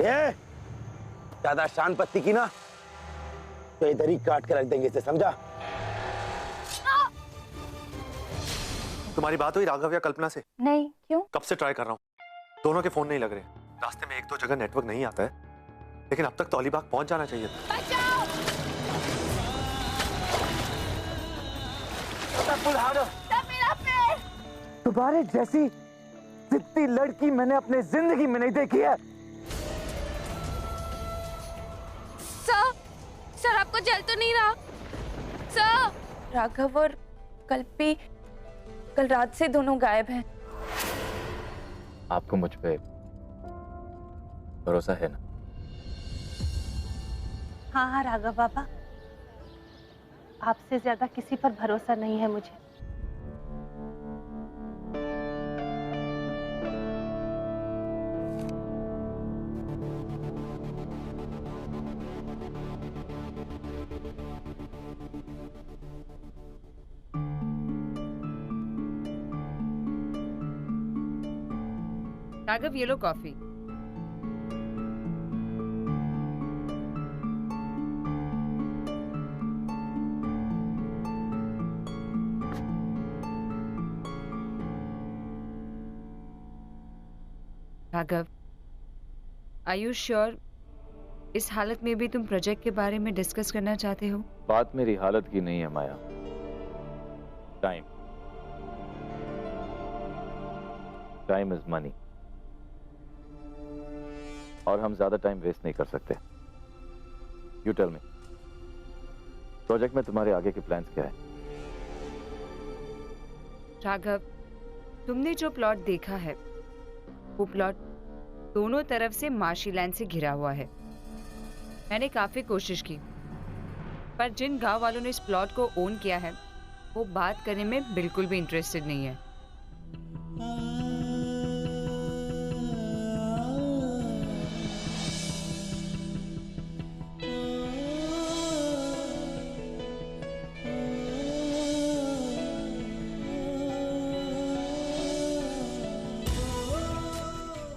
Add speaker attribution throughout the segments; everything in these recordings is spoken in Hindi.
Speaker 1: ए, ज्यादा शान पत्ती की ना तो इधर ही काट के रख देंगे इसे, समझा?
Speaker 2: तुम्हारी बात हुई राघव या कल्पना से?
Speaker 3: नहीं, क्यों?
Speaker 2: कब से ट्राई कर रहा हूँ, दोनों के फोन नहीं लग रहे। रास्ते में एक दो जगह नेटवर्क नहीं आता है, लेकिन अब तक तो अलीबाग पहुंच जाना चाहिए था।
Speaker 3: बचाओ!
Speaker 1: तुम्हारे जैसी जितनी लड़की मैंने अपने जिंदगी में नहीं देखी है।
Speaker 3: सर आपको जल तो नहीं रहा? सर, राघव और कल्पी कल रात से दोनों गायब हैं।
Speaker 4: आपको मुझ पे भरोसा है ना?
Speaker 5: हाँ राघव बाबा, आपसे ज्यादा किसी पर भरोसा नहीं है मुझे।
Speaker 6: राघव, ये लो coffee. Raghav, are you sure इस हालत में भी तुम प्रोजेक्ट के बारे में डिस्कस करना चाहते हो?
Speaker 4: बात मेरी हालत की नहीं है माया, टाइम इज मनी, और हम ज्यादा टाइम वेस्ट नहीं कर सकते। यू टेल मी, प्रोजेक्ट में तुम्हारे आगे के प्लान्स क्या है?
Speaker 6: राघव, तुमने जो प्लॉट देखा है वो प्लॉट दोनों तरफ से मार्शी लैंड से घिरा हुआ है। मैंने काफी कोशिश की, पर जिन गांव वालों ने इस प्लॉट को ओन किया है वो बात करने में बिल्कुल भी इंटरेस्टेड नहीं है।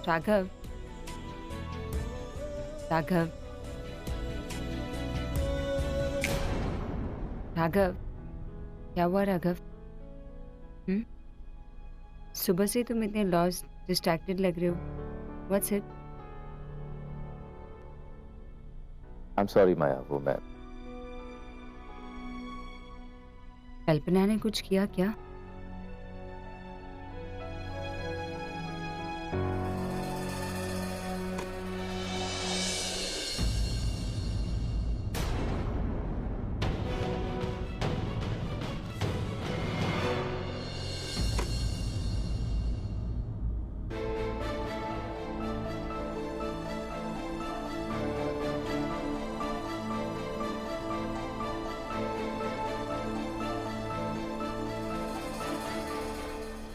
Speaker 6: राघव, राघव, राघव, क्या हुआ राघव? सुबह से तुम इतने लॉस्ट, डिस्ट्रैक्टेड लग रहे हो। What's it?
Speaker 4: I am sorry Maya, वो मैं
Speaker 6: कल्पना ने कुछ किया क्या?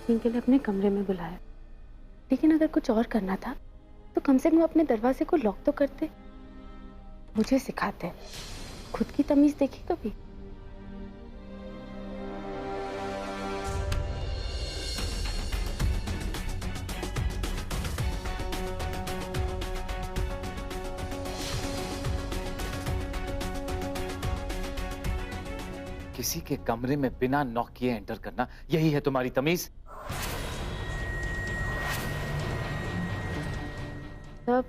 Speaker 5: ट्विंकल अपने कमरे में बुलाया, लेकिन अगर कुछ और करना था तो कम से कम अपने दरवाजे को लॉक तो करते। मुझे सिखाते, खुद की तमीज देखी कभी?
Speaker 4: किसी के कमरे में बिना नॉक किए एंटर करना, यही है तुम्हारी तमीज?
Speaker 5: तब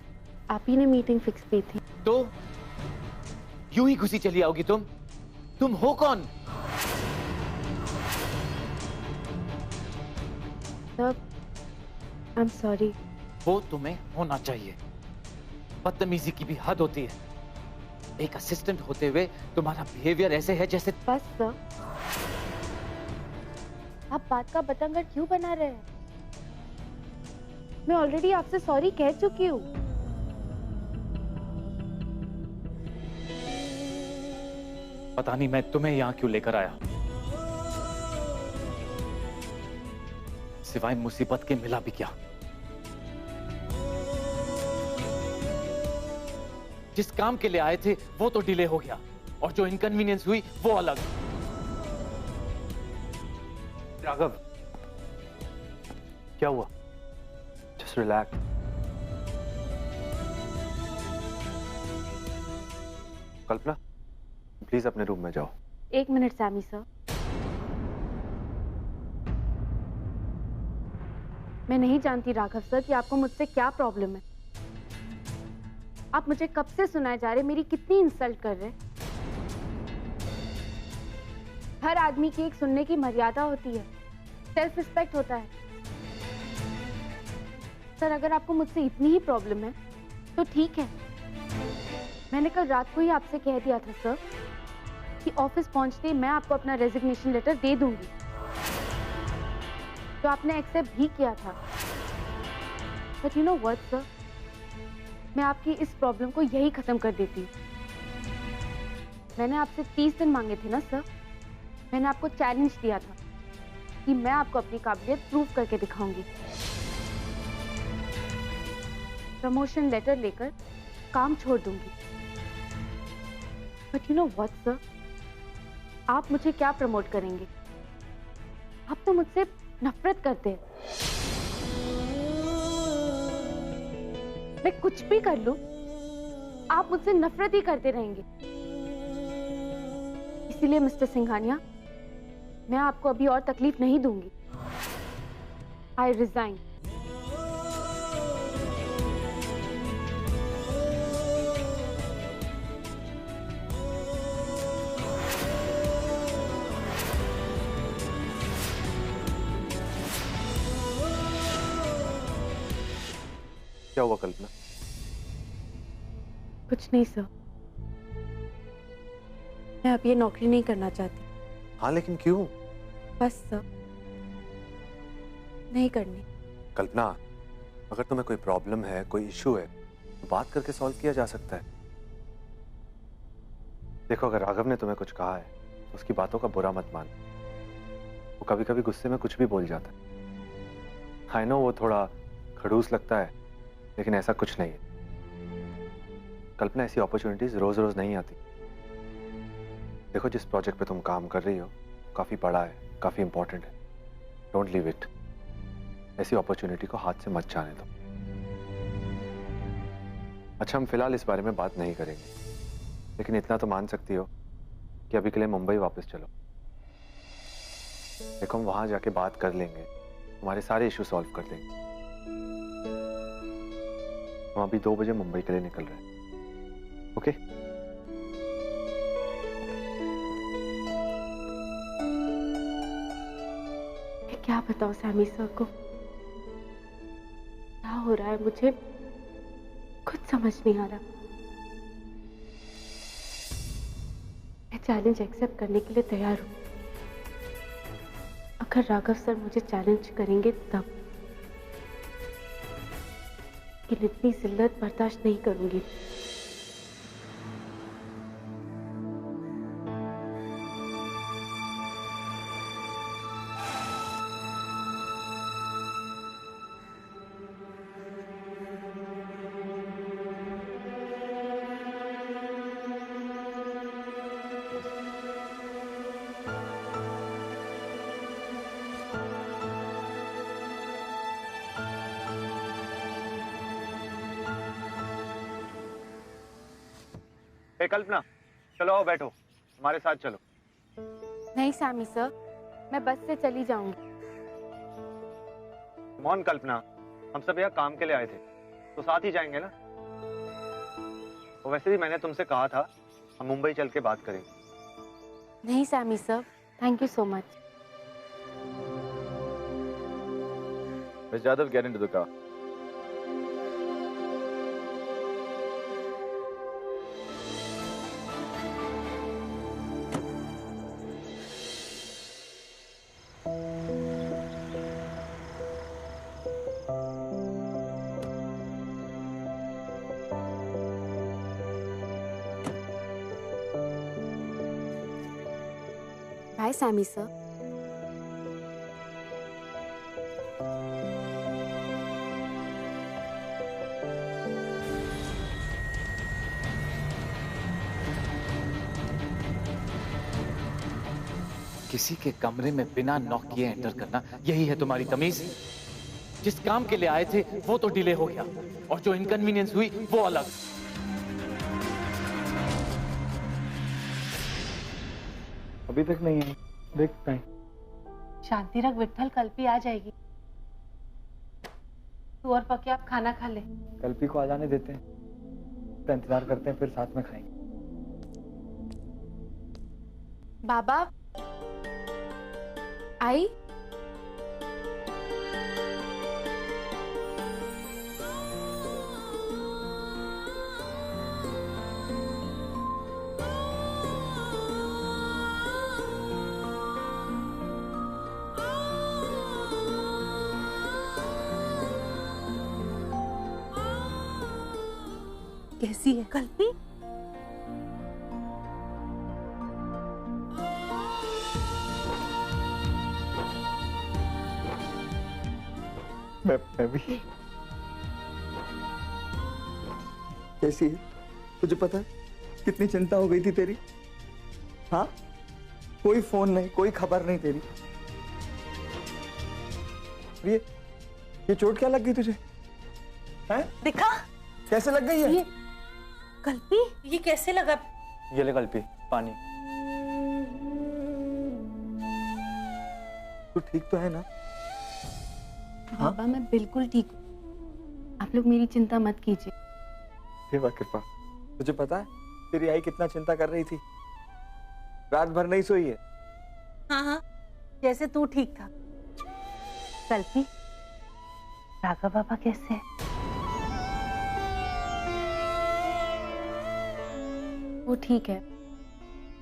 Speaker 5: आप ही ने मीटिंग फिक्स की थी।
Speaker 4: तो यूं ही घुसी चली आओगी तुम? तुम हो कौन?
Speaker 5: तब आई एम सॉरी।
Speaker 4: वो तुम्हें होना चाहिए। बदतमीजी की भी हद होती है। एक असिस्टेंट होते हुए तुम्हारा बिहेवियर ऐसे है जैसे।
Speaker 5: बस सर, आप बात का बतंगड़ क्यों बना रहे हैं? मैं ऑलरेडी आपसे सॉरी कह चुकी हूँ।
Speaker 4: पता नहीं मैं तुम्हें यहां क्यों लेकर आया, सिवाय मुसीबत के मिला भी क्या? जिस काम के लिए आए थे वो तो डिले हो गया, और जो इनकन्वीनियंस हुई वो अलग।
Speaker 2: राघव, क्या हुआ? Just relax. कल्पना प्लीज अपने रूम में जाओ।
Speaker 5: 1 मिनट सैमी सर। मैं नहीं जानती राघव सर कि आपको मुझसे क्या प्रॉब्लम है। आप मुझे कब से सुनाए जा रहे, मेरी कितनी इंसल्ट कर रहे। हर आदमी की एक सुनने की मर्यादा होती है, सेल्फ रिस्पेक्ट होता है। सर अगर आपको मुझसे इतनी ही प्रॉब्लम है तो ठीक है। मैंने कल रात को ही आपसे कह दिया था सर कि ऑफिस पहुंचते ही मैं आपको अपना रेजिग्नेशन लेटर दे दूंगी, तो आपने एक्सेप्ट भी किया था। But you know what sir, मैं आपकी इस प्रॉब्लम को यही खत्म कर देती हूँ। मैंने आपसे 30 दिन मांगे थे ना सर। मैंने आपको चैलेंज दिया था कि मैं आपको अपनी काबिलियत प्रूव करके दिखाऊंगी। प्रमोशन लेटर लेकर काम छोड़ दूंगी। But you know what sir, आप मुझे क्या प्रमोट करेंगे? आप तो मुझसे नफरत करते हैं। मैं कुछ भी कर लूं, आप मुझसे नफरत ही करते रहेंगे। इसीलिए मिस्टर सिंघानिया, मैं आपको अभी और तकलीफ नहीं दूंगी। I resign.
Speaker 2: क्या हुआ कल्पना?
Speaker 5: कुछ नहीं सर, मैं अब ये नौकरी नहीं करना चाहती।
Speaker 2: हाँ लेकिन क्यों?
Speaker 5: बस सर, नहीं करनी।
Speaker 2: कल्पना अगर तुम्हें कोई प्रॉब्लम है, कोई इशू है, तो बात करके सॉल्व किया जा सकता है। देखो अगर राघव ने तुम्हें कुछ कहा है तो उसकी बातों का बुरा मत मान। वो कभी कभी गुस्से में कुछ भी बोल जाता है। आई नो वो थोड़ा खड़ूस लगता है, लेकिन ऐसा कुछ नहीं है। कल्पना ऐसी अपॉर्चुनिटीज रोज रोज नहीं आती। देखो जिस प्रोजेक्ट पे तुम काम कर रही हो काफी बड़ा है, काफी इंपॉर्टेंट है। Don't leave it. ऐसी अपॉर्चुनिटी को हाथ से मत जाने दो। अच्छा हम फिलहाल इस बारे में बात नहीं करेंगे, लेकिन इतना तो मान सकती हो कि अभी के लिए मुंबई वापस चलो। देखो हम वहां जाके बात कर लेंगे, हमारे सारे इशू सॉल्व कर देंगे। हम अभी 2 बजे मुंबई के लिए निकल रहे हैं। ओके?
Speaker 5: मैं क्या बताऊं सैमी सर को, क्या हो रहा है मुझे कुछ समझ नहीं आ रहा। मैं चैलेंज एक्सेप्ट करने के लिए तैयार हूं। अगर राघव सर मुझे चैलेंज करेंगे तब। लेकिन इतनी जिल्लत बर्दाश्त नहीं करूंगी।
Speaker 2: हे कल्पना, चलो आओ बैठो, हमारे साथ चलो।
Speaker 5: नहीं सैमी सर, मैं बस से चली जाऊंगी।
Speaker 2: कौन कल्पना, हम सब यहाँ काम के लिए आए थे, तो साथ ही जाएंगे ना। और वैसे भी मैंने तुमसे कहा था हम मुंबई चल के बात करेंगे।
Speaker 5: नहीं Sammy sir, thank you so much.
Speaker 7: Miss Jadhav, get into the car.
Speaker 5: Bye Sammy sir.
Speaker 4: किसी के कमरे में बिना नॉक किए एंटर करना, यही है तुम्हारी तमीज? जिस काम के लिए आए थे वो तो डिले हो गया, और जो इनकन्वीनियंस हुई वो अलग।
Speaker 8: अभी तक नहीं है, देखता है।
Speaker 5: शांति रख विठल, कल्पी आ जाएगी। तू और पक्के आप खाना खा ले।
Speaker 8: कल्पी को आ जाने देते हैं, तो इंतजार करते हैं, फिर साथ में खाएंगे।
Speaker 5: बाबा आई।
Speaker 9: कैसी है कल्पी?
Speaker 8: मैं भी। कैसी है? तुझे पता है कितनी चिंता हो गई थी तेरी? हाँ, कोई फोन नहीं, कोई खबर नहीं तेरी। ये चोट क्या लग गई तुझे? हैं?
Speaker 9: दिखा
Speaker 8: कैसे लग गई है?
Speaker 9: ये कल्पी, ये कैसे लगा?
Speaker 8: ये ले कल्पी, पानी। तू ठीक तो है ना?
Speaker 5: बाबा मैं बिल्कुल ठीक हूँ, आप लोग मेरी चिंता मत कीजिए।
Speaker 8: देवा कृपा, तुझे पता है तेरी आई कितना चिंता कर रही थी? रात भर नहीं सोई है।
Speaker 9: हाँ हाँ, जैसे तू ठीक था। कल्पी, राघव बाबा कैसे है?
Speaker 3: वो ठीक है,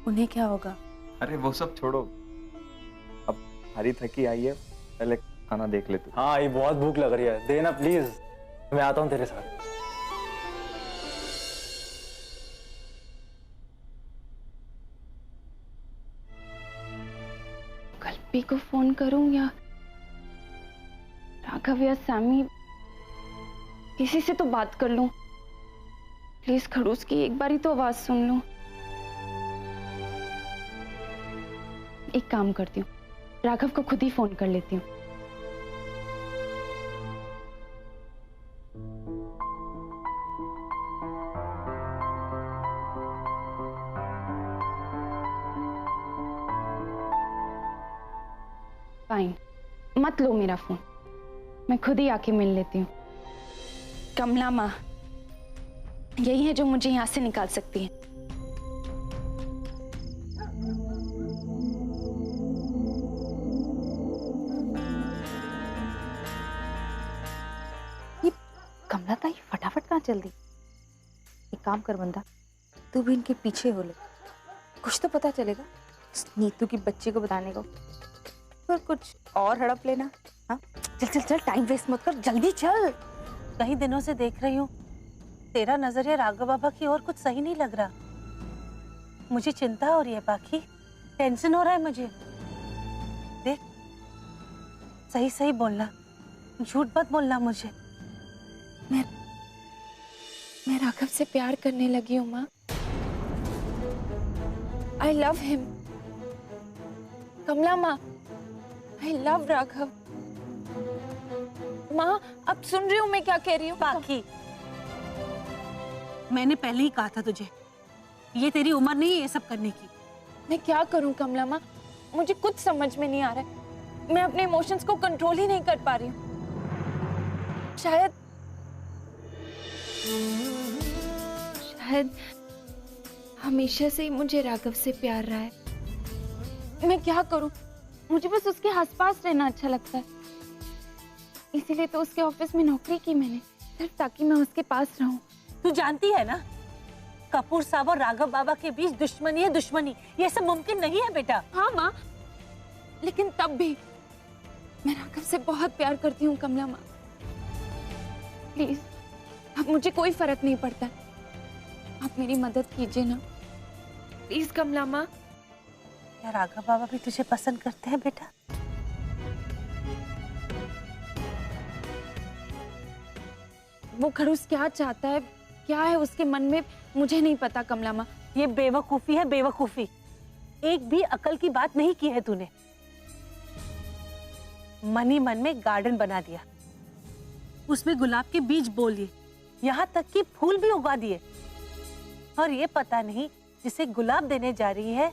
Speaker 3: उन्हें क्या होगा?
Speaker 8: अरे वो सब छोड़ो, अब हरी थकी आई है, पहले खाना देख ले तू।
Speaker 10: हाँ आई, बहुत भूख लग रही है, देना प्लीज, मैं आता हूँ तेरे साथ।
Speaker 5: कल्पी को फोन करूं या राघव या सैमी, किसी से तो बात कर लूं। प्लीज खड़ूस की एक बारी तो आवाज सुन लूं। एक काम करती हूँ, राघव को खुद ही फोन कर लेती हूँ। फाइन, मत लो मेरा फोन, मैं खुद ही आके मिल लेती हूँ। कमला माँ यही है जो मुझे यहाँ से निकाल सकती है।
Speaker 11: ये कमला ताई फटाफट कहाँ चल दी? एक काम कर बंदा, तू भी इनके पीछे हो ले, कुछ तो पता चलेगा नीतू की बच्ची को बताने को। फिर कुछ और हड़प लेना। हाँ चल चल चल, टाइम वेस्ट मत कर, जल्दी चल।
Speaker 9: कई दिनों से देख रही हूँ तेरा नजरिया राघव बाबा की ओर कुछ सही नहीं लग रहा। मुझे चिंता हो रही है पाखी, टेंशन हो रहा है मुझे। देख, सही सही बोलना, झूठ मत बोलना मुझे।
Speaker 3: मैं राघव से प्यार करने लगी हूँ माँ। I love him. कमला माँ, आई लव राघव। माँ अब सुन रही हूँ मैं क्या कह रही हूँ?
Speaker 9: पाखी, मैंने पहले ही कहा था तुझे, ये तेरी उम्र नहीं है ये सब करने की।
Speaker 3: मैं क्या करूं कमला माँ, मुझे कुछ समझ में नहीं आ रहा है। मैं अपने इमोशंस को कंट्रोल ही नहीं कर पा रही हूँ। शायद हमेशा से ही मुझे राघव से प्यार रहा है। मैं क्या करूं, मुझे बस उसके आसपास रहना अच्छा लगता है। इसीलिए तो उसके ऑफिस में नौकरी की मैंने, सिर्फ ताकि मैं उसके पास रहूं।
Speaker 9: तू जानती है ना, कपूर साहब और राघव बाबा के बीच दुश्मनी है दुश्मनी। ये सब मुमकिन नहीं है बेटा।
Speaker 3: हाँ माँ, लेकिन तब भी मैं राघव से बहुत प्यार करती हूँ कमला माँ। प्लीज, अब मुझे कोई फर्क नहीं पड़ता, आप मेरी मदद कीजिए ना प्लीज कमला माँ।
Speaker 9: क्या राघव बाबा भी तुझे पसंद करते हैं बेटा?
Speaker 3: वो खड़ूस क्या चाहता है, क्या है उसके मन में, मुझे नहीं पता कमला माँ।
Speaker 9: ये बेवकूफी है, बेवकूफी। एक भी अकल की बात नहीं की है तूने। मन ही मन में गार्डन बना दिया, उसमें गुलाब के बीज बो लिए, यहाँ तक कि फूल भी उगा दिए। और ये पता नहीं जिसे गुलाब देने जा रही है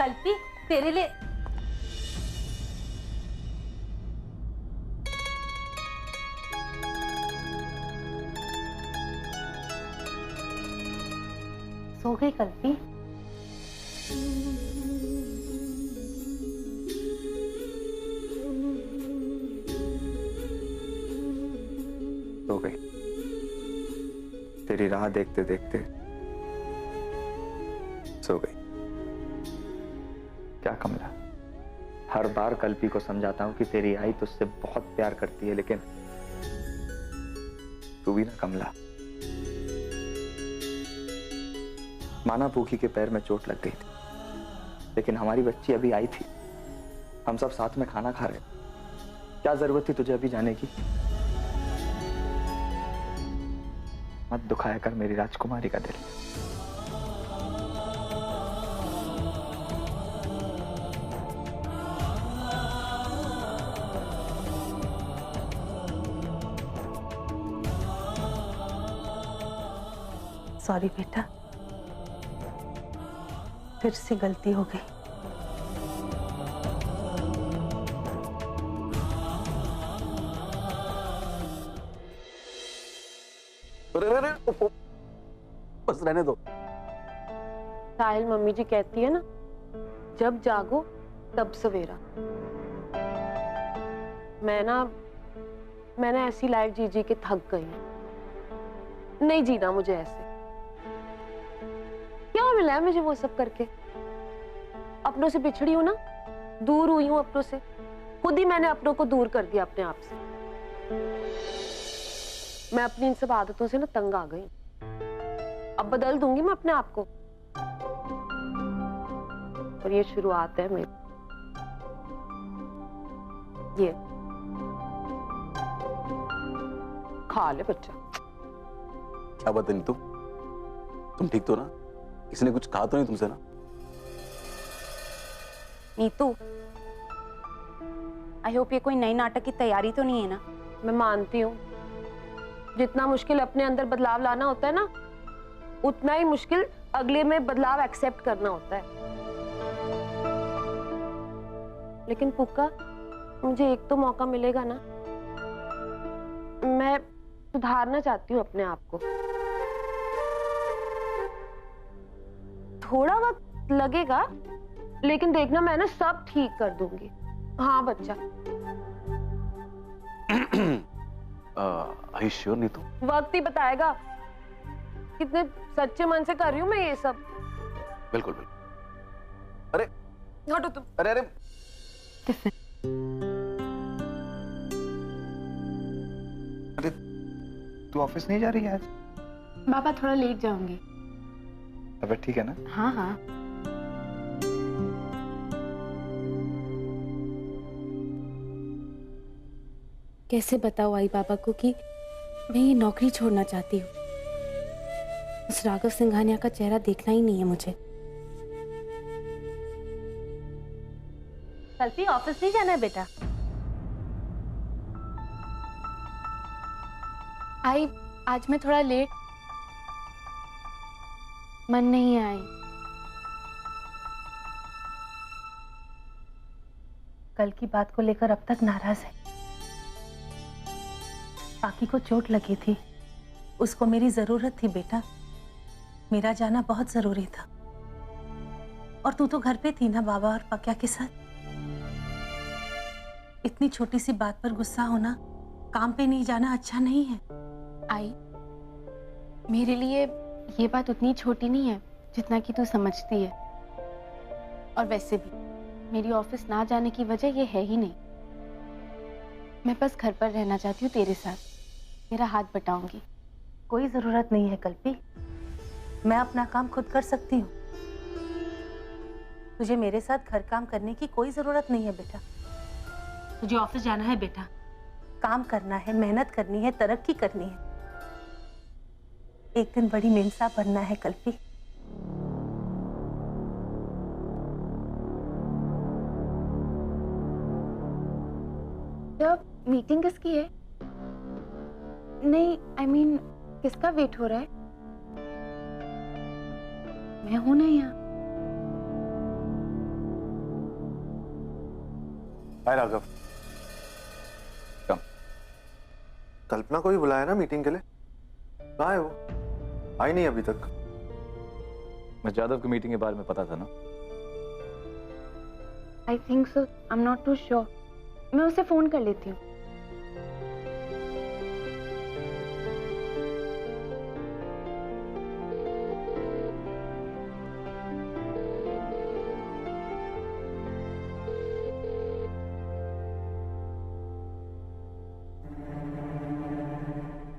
Speaker 9: कल्पी तेरे लिए सो गई कल्पी?
Speaker 8: सो गई तेरी राह देखते देखते सो गई। क्या कमला, हर बार कल्पी को समझाता हूं कि तेरी आई तुझसे बहुत प्यार करती है, लेकिन तू भी ना कमला। माना भूखी के पैर में चोट लग गई थी, लेकिन हमारी बच्ची अभी आई थी, हम सब साथ में खाना खा रहे। क्या जरूरत थी तुझे अभी जाने की? मत दुखाया कर मेरी राजकुमारी का दिल।
Speaker 9: सॉरी बेटा, फिर से गलती हो गई।
Speaker 1: बस रहने दो।
Speaker 12: साहिल, मम्मी जी कहती है ना, जब जागो तब सवेरा। मैंने ऐसी लाइफ जी जी के थक गई हूं। नहीं जीना मुझे ऐसे। क्या मिला है मुझे वो सब करके? अपनों से बिछड़ी हूं ना, दूर हुई हूं अपनों से। खुद ही मैंने अपनों को दूर कर दिया अपने आप से। मैं अपनी इन सब आदतों से ना तंग आ गई। अब बदल दूंगी मैं अपने आप को। और ये शुरुआत है मेरी। ये खा ले बच्चा।
Speaker 1: क्या बात है नीतू, तुम ठीक तो ना? किसी ने कुछ कहा तो नहीं तुमसे ना?
Speaker 11: नीतू, आई होप ये कोई नई नाटक की तैयारी तो नहीं है ना?
Speaker 12: मैं मानती हूँ, जितना मुश्किल अपने अंदर बदलाव लाना होता है ना, उतना ही मुश्किल अगले में बदलाव एक्सेप्ट करना होता है। लेकिन पुक्का, मुझे एक तो मौका मिलेगा ना। मैं सुधारना चाहती हूँ अपने आप को। थोड़ा वक्त लगेगा, लेकिन देखना मैं ना सब ठीक कर दूंगी। हाँ बच्चा।
Speaker 2: Are you sure Neetu?
Speaker 12: वक्त ही बताएगा कितने सच्चे मन से कर रही हूँ मैं ये सब।
Speaker 1: बिल्कुल बिल्कुल। अरे
Speaker 12: हटो तुम।
Speaker 1: अरे अरे
Speaker 2: अरे तू ऑफिस नहीं जा रही है आज?
Speaker 5: बाबा थोड़ा लेट जाऊंगी।
Speaker 2: तबीयत ठीक है ना?
Speaker 5: हाँ हाँ। कैसे बताओ आई पापा को कि मैं ये नौकरी छोड़ना चाहती हूँ। उस राघव सिंघानिया का चेहरा देखना ही नहीं है मुझे।
Speaker 9: कल्पी, ऑफिस नहीं जाना है बेटा?
Speaker 5: आई, आज मैं थोड़ा लेट, मन नहीं है आई।
Speaker 9: कल की बात को लेकर अब तक नाराज है। बाकी को चोट लगी थी, उसको मेरी जरूरत थी बेटा। मेरा जाना बहुत जरूरी था। और तू तो घर पे थी ना बाबा और पक्या के साथ। इतनी छोटी सी बात पर गुस्सा होना, काम पे नहीं जाना अच्छा नहीं है।
Speaker 5: आई, मेरे लिए ये बात उतनी छोटी नहीं है जितना कि तू समझती है। और वैसे भी मेरी ऑफिस ना जाने की वजह ये है ही नहीं। मैं बस घर पर रहना चाहती हूँ तेरे साथ। तेरा हाथ बटाऊंगी।
Speaker 9: कोई जरूरत नहीं है कल्पी, मैं अपना काम खुद कर सकती हूँ। तुझे मेरे साथ घर काम करने की कोई जरूरत नहीं है बेटा। तुझे ऑफिस जाना है बेटा, काम करना है, मेहनत करनी है, तरक्की करनी है। एक दिन बड़ी मेमसा बनना है कल्पी।
Speaker 5: मीटिंग किसकी है? नहीं, आई मीन किसका वेट हो रहा है? मैं हूं ना यहाँ।
Speaker 2: हाय राघव।
Speaker 7: कम।
Speaker 2: कल्पना को भी बुलाया ना मीटिंग के लिए? कहाँ है वो? आई नहीं अभी तक।
Speaker 7: मैं जादव की मीटिंग के बारे में पता था ना।
Speaker 5: I think so, I am not too sure. मैं उसे फोन कर लेती हूँ।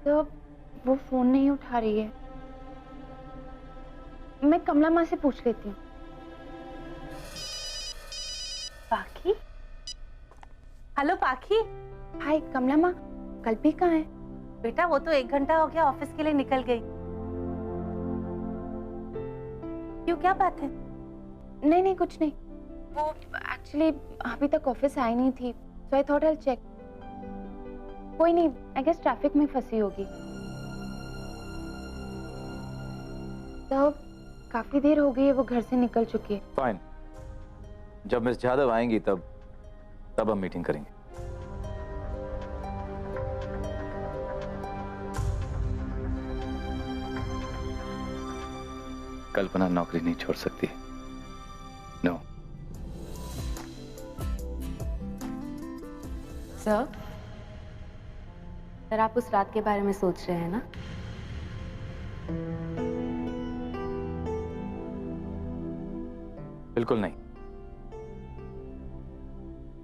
Speaker 5: तो वो फोन नहीं उठा रही है। मैं कमला माँ से पूछ लेती हूँ।
Speaker 9: पाखी? हेलो पाखी।
Speaker 5: हाय कमला माँ, कल्पी कहाँ है?
Speaker 9: बेटा वो तो 1 घंटा हो गया ऑफिस के लिए निकल गई। क्यों, क्या बात है?
Speaker 5: नहीं नहीं कुछ नहीं, वो एक्चुअली अभी तक ऑफिस आई नहीं थी, सो आई थॉट आई चेक। कोई नहीं, आई गेस ट्रैफिक में फंसी होगी। तो काफी देर हो गई है वो घर से निकल चुकी है।
Speaker 7: फाइन, जब मिस जादव आएंगी तब हम मीटिंग करेंगे। कल्पना नौकरी नहीं छोड़ सकती। नो।
Speaker 5: सर आप उस रात के बारे में सोच रहे हैं ना?
Speaker 7: बिल्कुल नहीं,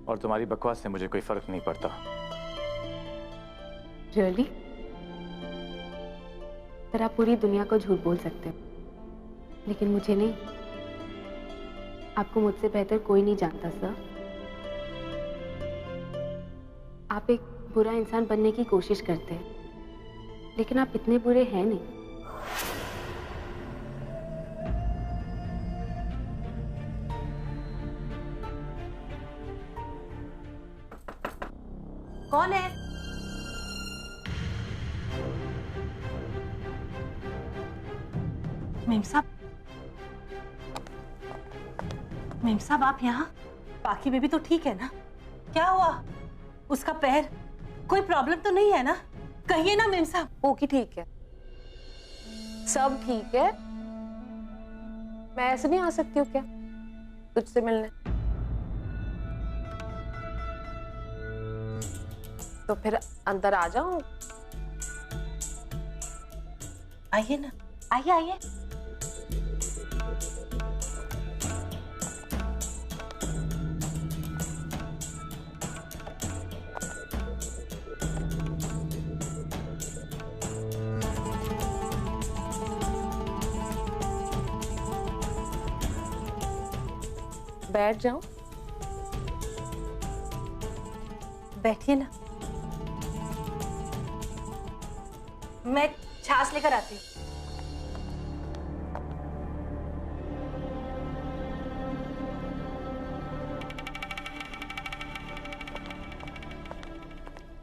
Speaker 7: और तुम्हारी बकवास से मुझे कोई फर्क नहीं पड़ता।
Speaker 5: रियली? सर आप पूरी दुनिया को झूठ बोल सकते हो, लेकिन मुझे नहीं। आपको मुझसे बेहतर कोई नहीं जानता सर। आप एक बुरा इंसान बनने की कोशिश करते हैं, लेकिन आप इतने बुरे हैं नहीं।
Speaker 9: कौन है? मेम साहब, मेम साहब आप यहाँ? पाखी बेबी तो ठीक है ना? क्या हुआ? उसका पैर, कोई प्रॉब्लम तो नहीं है ना? कहिए ना मेम साहब।
Speaker 12: ओके ठीक है, सब ठीक है। मैं ऐसे नहीं आ सकती हूँ क्या तुझसे मिलने? तो फिर अंदर आ जाऊं?
Speaker 9: आइए ना, आइए आइए।
Speaker 12: बैठ जाऊं?
Speaker 9: बैठिए ना, मैं छाछ लेकर आती हूँ।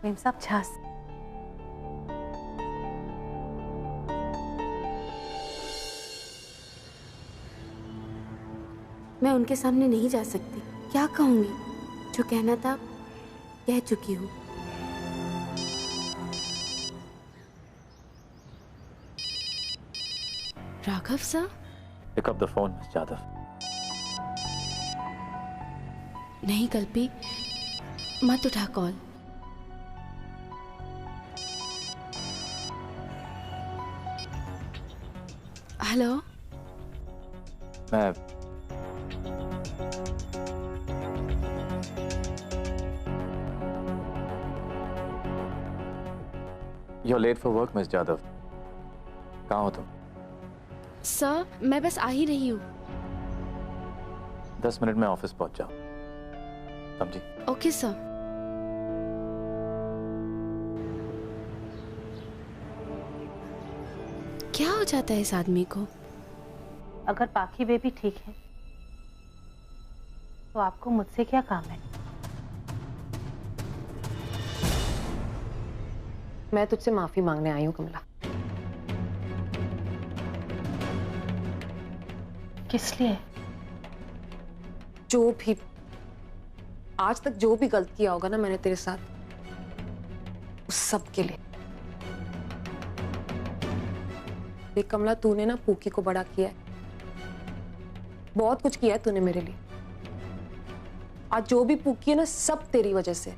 Speaker 9: मेम साहब छाछ।
Speaker 5: मैं उनके सामने नहीं जा सकती। क्या कहूंगी? जो कहना था कह चुकी हूँ। Raghav sir?
Speaker 7: Pick up the phone miss Jadhav.
Speaker 5: नहीं कल्पी, मत उठा कॉल। हेलो?
Speaker 7: मैं You're late for work, miss Jadhav. कहाँ हो तुम?
Speaker 5: सर मैं बस आ ही रही हूँ।
Speaker 7: 10 मिनट में ऑफिस पहुंच जाओ, समझी?
Speaker 5: Okay sir. क्या हो जाता है इस आदमी को?
Speaker 9: अगर पाखी बेबी ठीक है तो आपको मुझसे क्या काम है?
Speaker 12: मैं तुझसे माफी मांगने आई हूँ कमला।
Speaker 9: किस लिए?
Speaker 12: जो भी आज तक जो भी गलत किया होगा ना मैंने तेरे साथ, उस सब के लिए। देख कमला, तूने ना पूकी को बड़ा किया है, बहुत कुछ किया है तूने मेरे लिए। आज जो भी पूकी है ना, सब तेरी वजह से।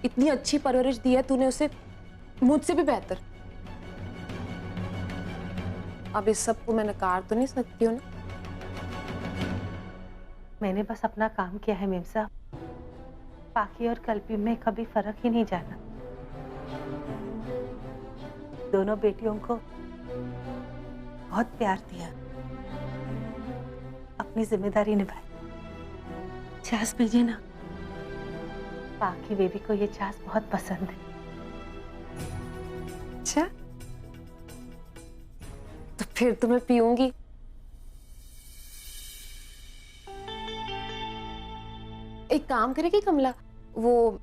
Speaker 12: इतनी अच्छी परवरिश दी है तूने उसे, मुझसे भी बेहतर। अब इस सब को मैं नकार तो नहीं सकती हूँ ना।
Speaker 9: मैंने बस अपना काम किया है मेम साहब, पाकी और कल्पी में कभी फर्क ही नहीं जाना। दोनों बेटियों को बहुत प्यार दिया, अपनी जिम्मेदारी निभाई। छाछ पीजिए ना, पाकी बेबी को ये छाछ बहुत पसंद है।
Speaker 12: अच्छा, तो फिर तो मैं पीऊंगी। एक काम करेगी कमला, वो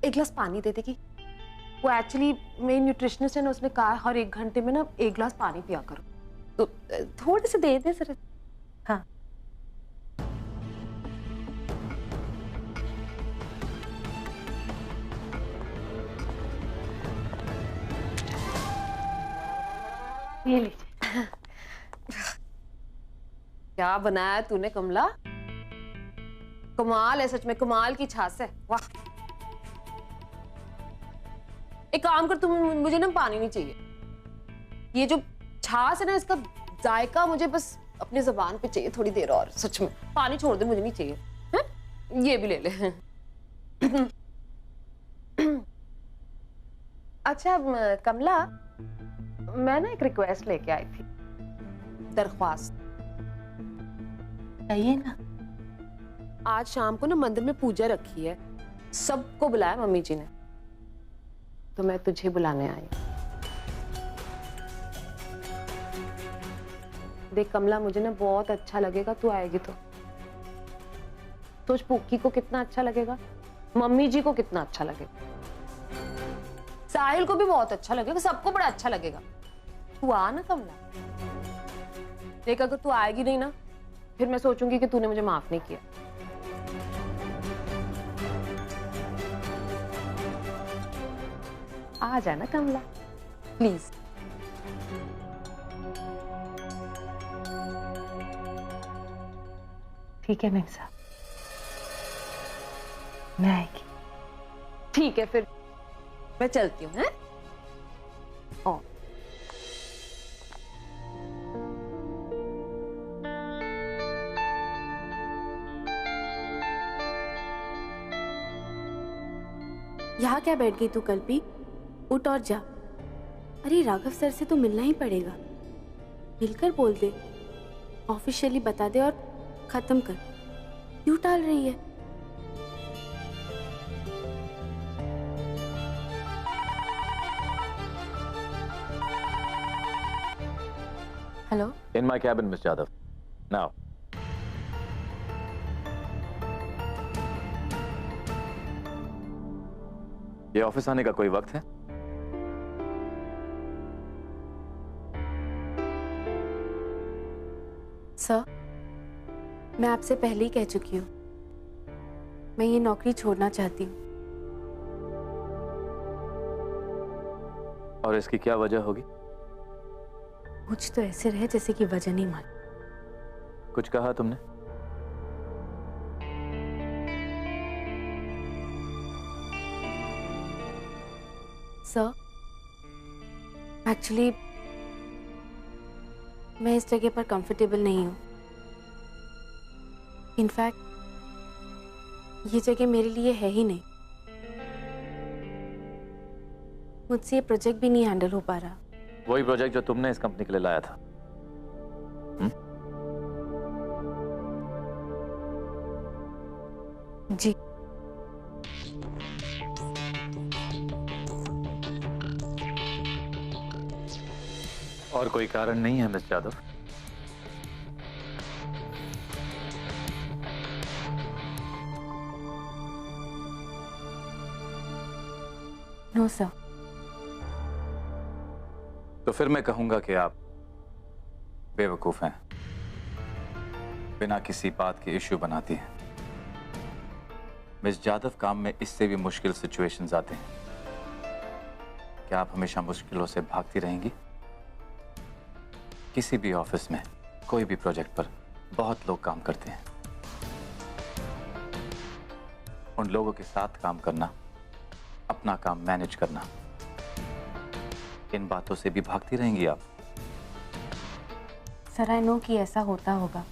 Speaker 12: एक गिलास पानी दे देगी। वो एक्चुअली मेरी न्यूट्रिशनिस्ट है ना, उसने कहा हर 1 घंटे में ना 1 गिलास पानी पिया करो, तो थोड़े से दे दे सर।
Speaker 9: हाँ, ये लीजिए।
Speaker 12: क्या बनाया तूने कमला, कमाल है सच में, कमाल की छाछ है, वाह। एक काम कर, तुम मुझे ना पानी नहीं चाहिए। ये जो छाछ है ना, इसका जायका मुझे बस अपनी जुबान पे चाहिए थोड़ी देर और। सच में पानी छोड़ दे, मुझे नहीं चाहिए। है? ये भी ले ले। अच्छा कमला, मैं ना एक रिक्वेस्ट लेके आई थी, दरख्वास्त।
Speaker 9: कहिए ना।
Speaker 12: आज शाम को ना मंदिर में पूजा रखी है, सबको बुलाया मम्मी जी ने, तो मैं तुझे बुलाने आई। देख कमला, मुझे ना बहुत अच्छा लगेगा तू आएगी तो। सोच पुक्की को कितना अच्छा लगेगा, मम्मी जी को कितना अच्छा लगेगा, साहिल को भी बहुत अच्छा लगेगा, सबको बड़ा अच्छा लगेगा। तू आ ना कमला। देख अगर तू आएगी नहीं ना, फिर मैं सोचूंगी कि तूने मुझे माफ नहीं किया। आ जाना कमला प्लीज।
Speaker 9: ठीक है मेम साहब, मैं आएगी।
Speaker 12: ठीक है फिर मैं चलती हूँ। हैं? ओ
Speaker 5: यहाँ क्या बैठ गई तू कल्पी? उठ और जा। अरे राघव सर से तो मिलना ही पड़ेगा, मिलकर बोल दे, ऑफिशियली बता दे और खत्म कर। क्यों टाल रही है? Hello,
Speaker 7: In my cabin, Miss Jadhav. Now. ये ऑफिस आने का कोई वक्त है?
Speaker 5: सर, मैं आपसे पहले ही कह चुकी हूँ, मैं ये नौकरी छोड़ना चाहती हूँ।
Speaker 7: और इसकी क्या वजह होगी?
Speaker 5: कुछ तो ऐसे रहे जैसे कि वजह नहीं मान।
Speaker 7: कुछ कहा तुमने?
Speaker 5: सर, एक्चुअली मैं इस जगह पर कंफर्टेबल नहीं हूँ। इनफैक्ट ये जगह मेरे लिए है ही नहीं। मुझसे ये प्रोजेक्ट भी नहीं हैंडल हो पा रहा।
Speaker 7: वही प्रोजेक्ट जो तुमने इस कंपनी के लिए लाया था।
Speaker 5: जी।
Speaker 7: और कोई कारण नहीं है मिस जादव?
Speaker 5: No sir.
Speaker 7: तो फिर मैं कहूंगा कि आप बेवकूफ हैं, बिना किसी बात के इश्यू बनाती हैं। मिस जादव, काम में इससे भी मुश्किल सिचुएशंस आते हैं। क्या आप हमेशा मुश्किलों से भागती रहेंगी? किसी भी ऑफिस में, कोई भी प्रोजेक्ट पर बहुत लोग काम करते हैं। उन लोगों के साथ काम करना, अपना काम मैनेज करना, इन बातों से भी भागती रहेंगी आप?
Speaker 5: सर, आई नो कि ऐसा होता होगा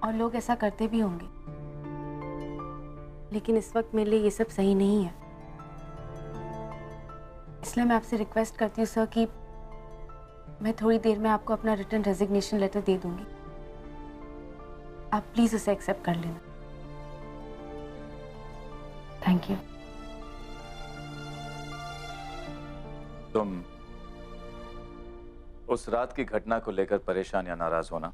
Speaker 5: और लोग ऐसा करते भी होंगे, लेकिन इस वक्त मेरे लिए ये सब सही नहीं है। इसलिए मैं आपसे रिक्वेस्ट करती हूँ सर कि मैं थोड़ी देर में आपको अपना रिटर्न रेजिग्नेशन लेटर दे दूंगी। आप प्लीज उसे एक्सेप्ट कर लेना। Thank you.
Speaker 7: तुम उस रात की घटना को लेकर परेशान या नाराज होना?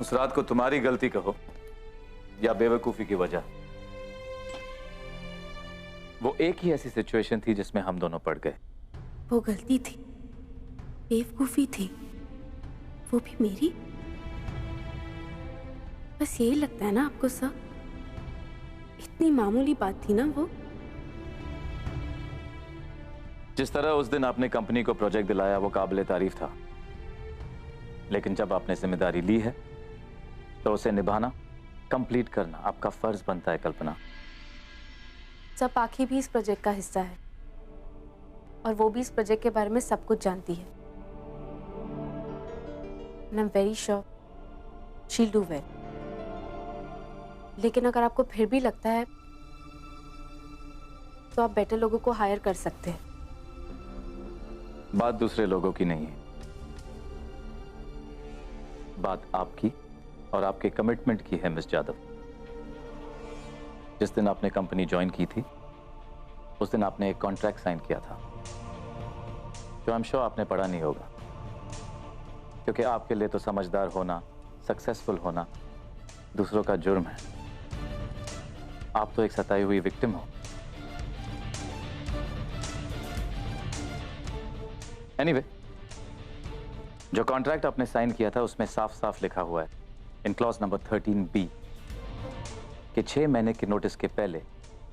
Speaker 7: उस रात को तुम्हारी गलती कहो या बेवकूफी की वजह, वो एक ही ऐसी सिचुएशन थी जिसमें हम दोनों पड़ गए।
Speaker 5: वो गलती थी, बेवकूफी थी, वो भी मेरी। बस यही लगता है ना आपको सर? इतनी मामूली बात थी ना वो।
Speaker 7: जिस तरह उस दिन आपने कंपनी को प्रोजेक्ट दिलाया वो काबिले तारीफ था, लेकिन जब आपने जिम्मेदारी ली है तो उसे निभाना, कंप्लीट करना आपका फर्ज बनता है। कल्पना,
Speaker 5: सब पाखी भी इस प्रोजेक्ट का हिस्सा है और वो भी इस प्रोजेक्ट के बारे में सब कुछ जानती है। And I'm very sure she'll do well. लेकिन अगर आपको फिर भी लगता है तो आप बेटर लोगों को हायर कर सकते हैं।
Speaker 7: बात दूसरे लोगों की नहीं है, बात आपकी और आपके कमिटमेंट की है मिस जादव। जिस दिन आपने कंपनी ज्वाइन की थी उस दिन आपने एक कॉन्ट्रैक्ट साइन किया था जो आई एम श्योर आपने पढ़ा नहीं होगा, क्योंकि आपके लिए तो समझदार होना, सक्सेसफुल होना दूसरों का जुर्म है। आप तो एक सताई हुई विक्टिम हो। एनीवे, जो कॉन्ट्रैक्ट आपने साइन किया था उसमें साफ साफ लिखा हुआ है इन क्लॉज नंबर 13B कि 6 महीने के नोटिस के पहले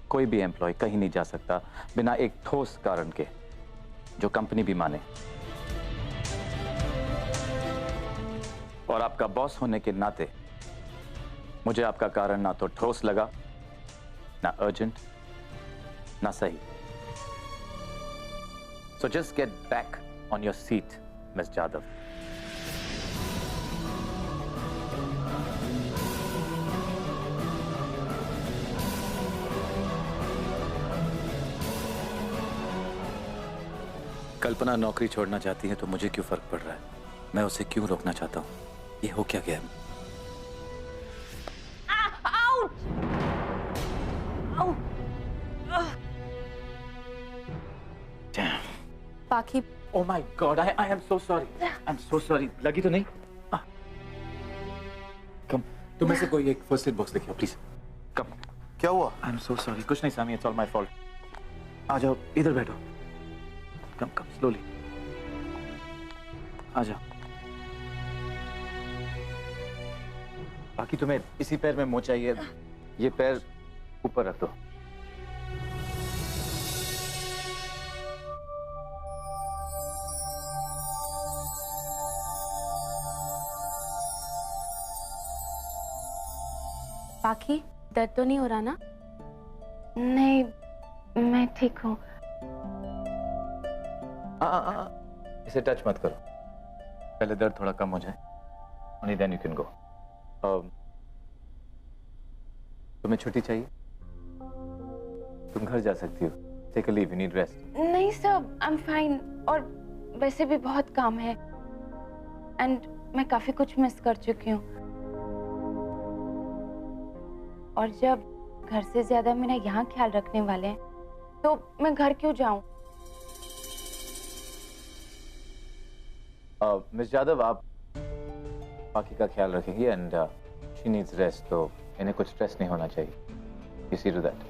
Speaker 7: कोई भी एम्प्लॉय कहीं नहीं जा सकता बिना एक ठोस कारण के जो कंपनी भी माने। और आपका बॉस होने के नाते मुझे आपका कारण ना तो ठोस लगा, ना अर्जेंट, ना सही। So just get back on your seat miss Jadhav. Kalpana नौकरी छोड़ना चाहती है तो मुझे क्यों फर्क पड़ रहा है? मैं उसे क्यों रोकना चाहता हूं? ये हो क्या गया?
Speaker 5: पाखी,
Speaker 7: Oh my God, I am so sorry. I'm so sorry. लगी तो नहीं? कम, तुम में से कोई एक फर्स्ट एड बॉक्स लेके आओ प्लीज। कम।
Speaker 1: क्या हुआ?
Speaker 7: I'm so sorry. कुछ नहीं सामी, it's all my fault. आ जाओ, इधर बैठो। कम कम, slowly. आ जाओ। बाकी तुम्हें इसी पैर में मोच चाहिए, ये पैर ऊपर रख दो।
Speaker 5: पाखी, दर्द तो नहीं हो रहा ना?
Speaker 3: नहीं, मैं ठीक हूँ।
Speaker 7: इसे टच मत करो, पहले दर्द थोड़ा कम हो जाए, only then you can go. तुम्हें छुट्टी चाहिए? तुम घर जा सकती हो। Take a leave, you need rest.
Speaker 3: नहीं सर, आई एम फाइन। और वैसे भी बहुत काम है एंड मैं काफी कुछ मिस कर चुकी हूँ। और जब घर से ज्यादा मेरा यहाँ ख्याल रखने वाले हैं तो मैं घर क्यों जाऊं?
Speaker 7: मिस यादव, आप बाकी का ख्याल रखेंगी एंड शी नीड्स रेस्ट, तो इन्हें कुछ स्ट्रेस नहीं होना चाहिए। You see to that.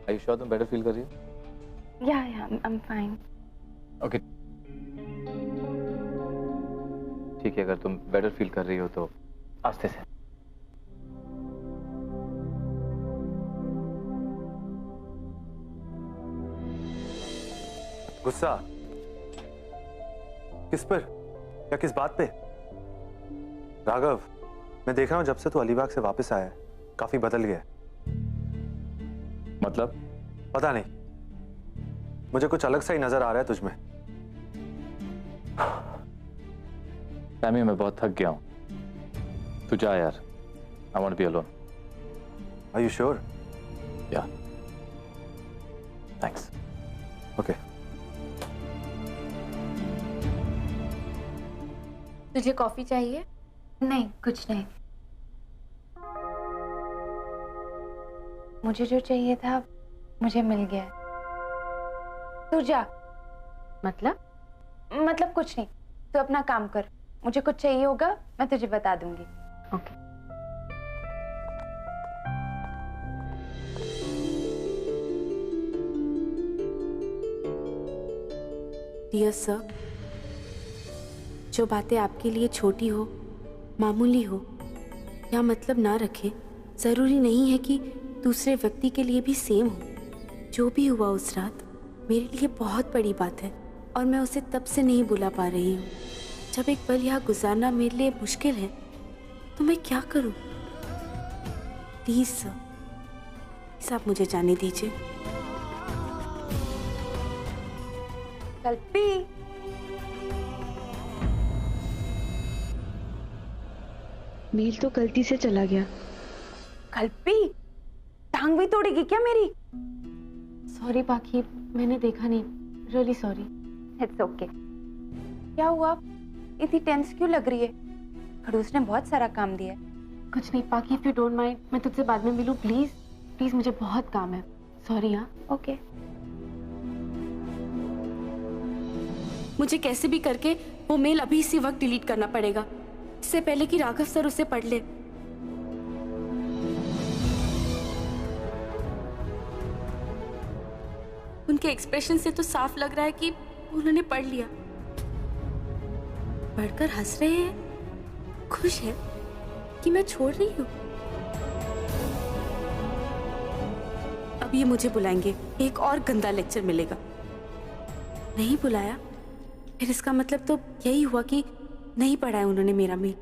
Speaker 7: Are you sure तुम बेटर फील कर रही हो?
Speaker 3: या आई एम फाइन।
Speaker 7: ओके
Speaker 2: ठीक है, अगर तुम बेटर फील कर रही हो तो आस्ते से। गुस्सा किस पर या किस बात पे? राघव, मैं देख रहा हूं जब से तू अलीबाग से वापस आया है काफी बदल गया है।
Speaker 7: मतलब?
Speaker 2: पता नहीं, मुझे कुछ अलग सा ही नजर आ रहा है तुझमें।
Speaker 7: सैमी, मैं बहुत थक गया हूं, तू जा यार। I want to be alone.
Speaker 2: Are you sure?
Speaker 7: Ya, thanks.
Speaker 2: Okay.
Speaker 11: तुझे कॉफी चाहिए?
Speaker 3: नहीं, कुछ नहीं। मुझे जो चाहिए था मुझे मिल गया है। तू जा। मतलब कुछ नहीं, तू अपना काम कर। मुझे कुछ चाहिए होगा मैं तुझे बता दूंगी।
Speaker 11: ओके। डियर सर, जो बातें आपके लिए छोटी हो, मामूली हो या मतलब ना रखे, जरूरी नहीं है कि दूसरे व्यक्ति के लिए भी सेम हो। जो भी हुआ उस रात मेरे लिए बहुत बड़ी बात है और मैं उसे तब से नहीं भुला पा रही हूँ। जब एक पल यहाँ गुजारना मेरे लिए मुश्किल है तो मैं क्या करूँ? प्लीज सर, आप मुझे जाने दीजिए।
Speaker 3: कल्पी,
Speaker 5: मेल तो गलती से चला गया।
Speaker 3: कल्पी, टांग भी तोड़ेगी क्या मेरी?
Speaker 5: सॉरी पाखी, मैंने देखा नहीं, रियली सॉरी।
Speaker 3: It's okay. क्या हुआ, इतनी टेंस क्यों लग रही है? खड़ूस ने बहुत सारा काम दिया है।
Speaker 5: कुछ नहीं पाखी, इफ यू डोंट माइंड मैं तुझसे बाद में मिलूं प्लीज। प्लीज, मुझे बहुत काम है। सॉरी। हाँ,
Speaker 3: ओके।
Speaker 5: मुझे कैसे भी करके वो मेल अभी इसी वक्त डिलीट करना पड़ेगा, इससे पहले कि राघव सर उसे पढ़ ले। उनके एक्सप्रेशन से तो साफ लग रहा है कि उन्होंने पढ़ लिया। पढ़कर हंस रहे हैं, खुश है कि मैं छोड़ रही हूँ। अब ये मुझे बुलाएंगे, एक और गंदा लेक्चर मिलेगा। नहीं बुलाया फिर इसका मतलब तो यही हुआ कि नहीं पढ़ा है उन्होंने मेरा मेल।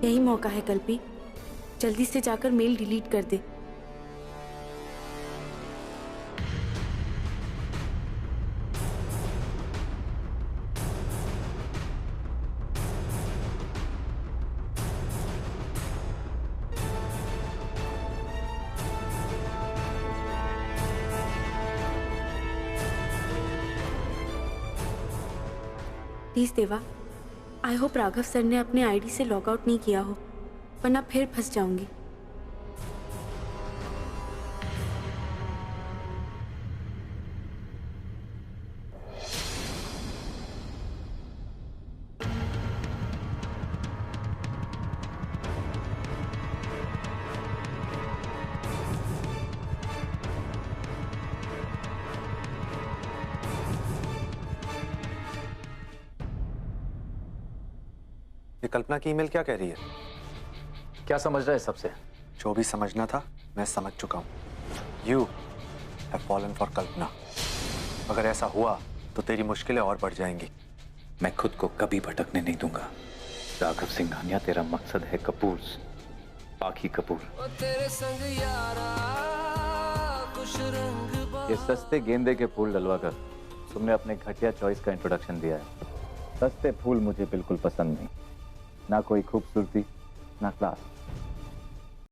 Speaker 5: यही मौका है कल्पी, जल्दी से जाकर मेल डिलीट कर दे। प्लीज देवा, आई होप राघव सर ने अपने आईडी से लॉग आउट नहीं किया हो, वरना फिर फंस जाऊंगी।
Speaker 2: ये कल्पना की ईमेल क्या कह रही है?
Speaker 7: क्या समझ रहा है सबसे?
Speaker 2: जो भी समझना था मैं समझ चुका हूं। You have fallen for कल्पना। अगर ऐसा हुआ तो तेरी मुश्किलें और बढ़ जाएंगी।
Speaker 7: मैं खुद को कभी भटकने नहीं दूंगा। राघव सिंघानिया, तेरा मकसद है कपूर, पाखी कपूर। ये सस्ते गेंदे के फूल डलवा कर तुमने अपने घटिया चॉइस का इंट्रोडक्शन दिया है। सस्ते फूल मुझे बिल्कुल पसंद नहीं, ना कोई खूबसूरती ना क्लास।